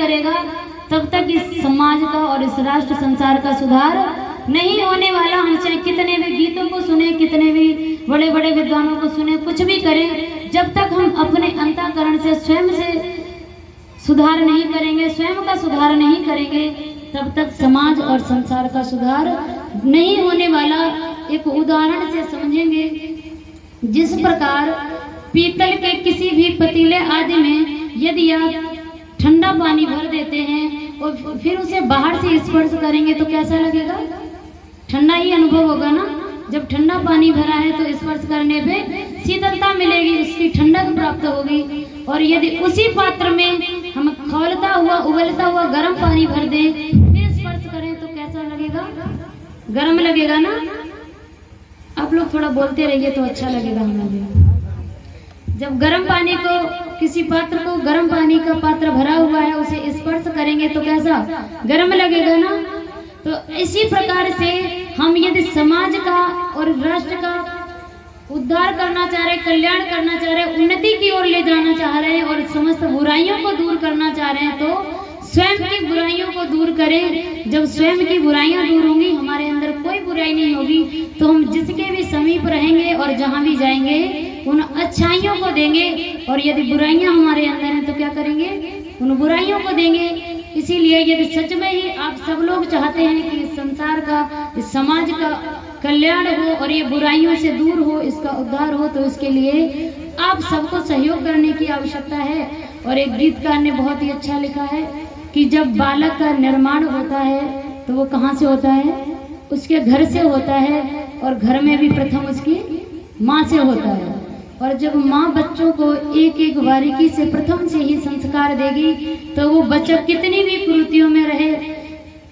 करेगा तब तक इस समाज का और इस राष्ट्र संसार का सुधार नहीं होने वाला। हम चाहे कितने भी गीतों को सुने, कितने भी बड़े बड़े विद्वानों को सुने, कुछ भी करें, जब तक हम अपने अंतःकरण से स्वयं से सुधार नहीं करेंगे, स्वयं का सुधार नहीं करेंगे, तब तक समाज और संसार का सुधार नहीं होने वाला। एक उदाहरण से समझेंगे, जिस प्रकार पीतल के किसी भी पतीले आदि में यदि आप ठंडा पानी भर देते हैं और फिर उसे बाहर से स्पर्श करेंगे तो कैसा लगेगा? ठंडा ही अनुभव होगा ना। जब ठंडा पानी भरा है तो स्पर्श करने पे शीतलता मिलेगी, उसकी ठंडक प्राप्त होगी। और यदि उसी पात्र में हम खौलता हुआ उबलता हुआ गर्म पानी भर दें फिर स्पर्श करें तो कैसा लगेगा? गर्म लगेगा ना। आप लोग थोड़ा बोलते रहिए तो अच्छा लगेगा हमें भी। जब गर्म पानी को, किसी पात्र को, गर्म पानी का पात्र भरा हुआ है, उसे स्पर्श करेंगे तो कैसा? गर्म लगेगा ना। तो इसी प्रकार से हम यदि समाज का और राष्ट्र का उद्धार करना चाह रहे, कल्याण करना चाह रहे, उन्नति की ओर ले जाना चाह रहे हैं और समस्त बुराइयों को दूर करना चाह रहे हैं तो स्वयं की बुराइयों को दूर करें। जब स्वयं की बुराइयां दूर होंगी, हमारे अंदर कोई बुराई नहीं होगी, तो हम जिसके भी समीप रहेंगे और जहां भी जाएंगे उन अच्छाइयों को देंगे। और यदि बुराइयां हमारे अंदर हैं तो क्या करेंगे? उन बुराइयों को देंगे। इसीलिए यदि सच में ही आप सब लोग चाहते हैं कि इस संसार का, इस समाज का कल्याण हो और ये बुराइयों से दूर हो, इसका उद्धार हो, तो इसके लिए आप सबको सहयोग करने की आवश्यकता है। और एक गीतकार ने बहुत ही अच्छा लिखा है कि जब बालक का निर्माण होता है तो वो कहाँ से होता है? उसके घर से होता है, और घर में भी प्रथम उसकी माँ से होता है। और जब माँ बच्चों को एक एक बारीकी से प्रथम से ही संस्कार देगी तो वो बच्चा कितनी भी कुरीतियों में रहे,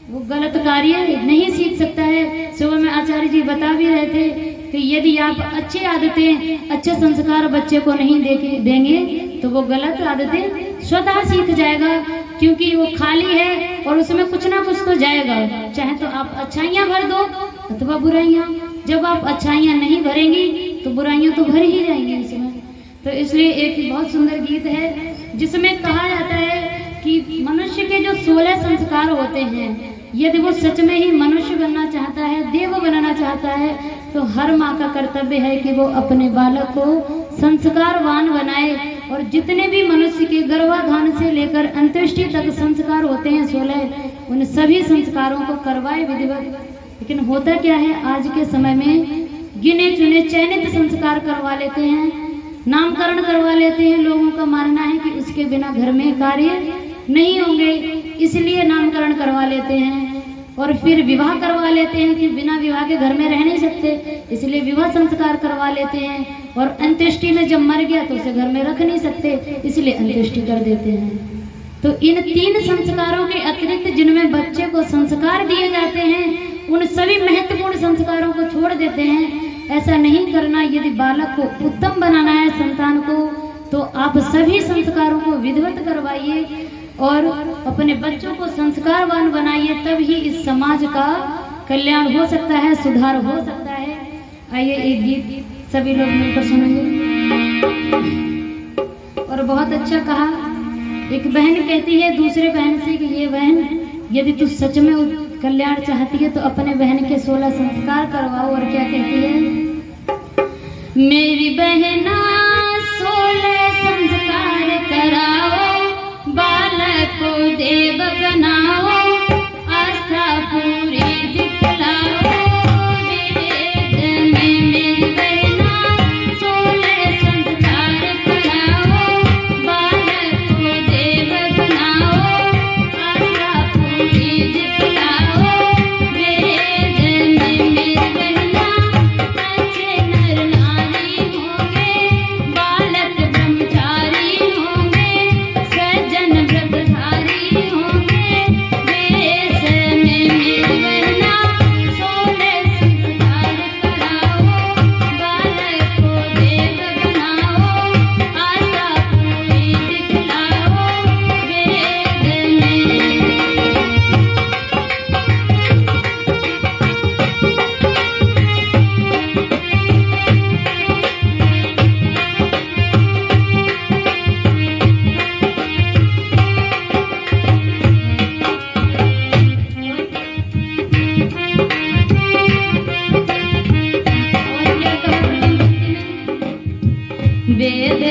वो गलत कार्य नहीं सीख सकता है। सुबह में आचार्य जी बता भी रहे थे कि यदि आप अच्छी आदतें, अच्छे संस्कार बच्चे को नहीं देंगे तो वो गलत आदतें स्वतः सीख जाएगा, क्योंकि वो खाली है और उसमें कुछ ना कुछ तो जाएगा। चाहे तो आप अच्छाइयाँ भर दो अथवा बुराइयाँ। जब आप अच्छाइयाँ नहीं भरेंगी तो बुराइयाँ तो भर ही जाएंगी इसमें। तो इसलिए एक बहुत सुंदर गीत है जिसमें कहा जाता है कि मनुष्य के जो 16 संस्कार होते हैं, यदि वो सच में ही मनुष्य बनना चाहता है, देव बनना चाहता है, तो हर माँ का कर्तव्य है कि वो अपने बालक को संस्कारवान बनाए। और जितने भी मनुष्य के गर्भाधान से लेकर अंत्येष्टि तक संस्कार होते हैं 16, उन सभी संस्कारों को करवाए विधिवत। लेकिन होता क्या है, आज के समय में गिने चुने चयनित संस्कार करवा लेते हैं, नामकरण करवा लेते हैं। लोगों का मानना है कि उसके बिना घर में कार्य नहीं होंगे, इसलिए नामकरण करवा लेते हैं। और फिर विवाह करवा लेते हैं कि बिना विवाह के घर में रह नहीं सकते, इसलिए विवाह संस्कार करवा लेते हैं। और अंत्येष्टि में जब मर गया तो उसे घर में रख नहीं सकते, इसलिए अंत्येष्टि कर देते हैं। तो इन 3 संस्कारों के अतिरिक्त जिनमें बच्चे को संस्कार दिए जाते हैं, उन सभी महत्वपूर्ण संस्कारों को छोड़ देते हैं। ऐसा नहीं करना। यदि बालक को उत्तम बनाना है, संतान को, तो आप सभी संस्कारों को विधिवत करवाइए और अपने बच्चों को संस्कारवान बनाइए, तब ही इस समाज का कल्याण हो सकता है, सुधार हो सकता है। आइए एक गीत सभी लोग मिलकर सुनेंगे। और बहुत अच्छा कहा, एक बहन कहती है दूसरे बहन से कि ये बहन, यदि तू सच में कल्याण चाहती है तो अपने बहन के 16 संस्कार करवाओ। और क्या कहती है? मेरी बहना 16 संस्कार कराओ, बालक को देव बनाओ, आस्था पूरी दिखलाओ। मेरी बहना 16 संस्कार कराओ, बालक को देव बनाओ, आस्था पूरी दिखलाओ। मेरी बहना अच्छे नर नारी होंगे, बालक ब्रह्मचारी होंगे, सज्जन व्रतधारी होंगे। वेद